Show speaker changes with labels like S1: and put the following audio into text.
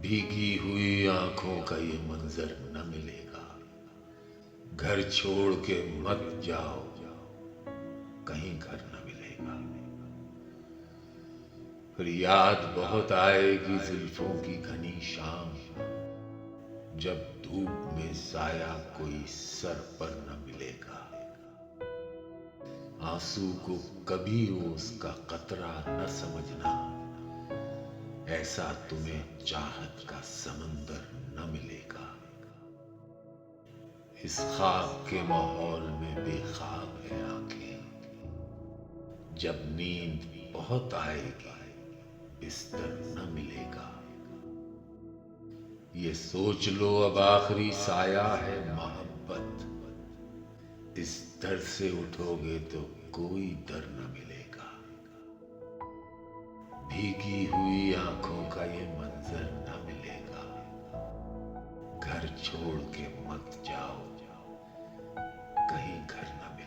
S1: भीगी हुई आंखों का ये मंजर न मिलेगा। घर छोड़ के मत जाओ, कहीं घर न मिलेगा। फिर याद बहुत आएगी जुल्फों की घनी शाम, जब धूप में साया कोई सर पर न मिलेगा। आंसू को कभी उसका कतरा न समझना, ऐसा तुम्हें चाहत का समंदर न मिलेगा। इस ख्वाब के माहौल में बेख्वाब है आंखें, जब नींद बहुत आएगी बिस्तर न मिलेगा। ये सोच लो अब आखिरी साया है मोहब्बत, इस दर से उठोगे तो कोई दर न मिलेगा। भीगी हुई आंखों का ये मंजर न मिलेगा। घर छोड़ के मत जाओ, कहीं घर न मिलेगा।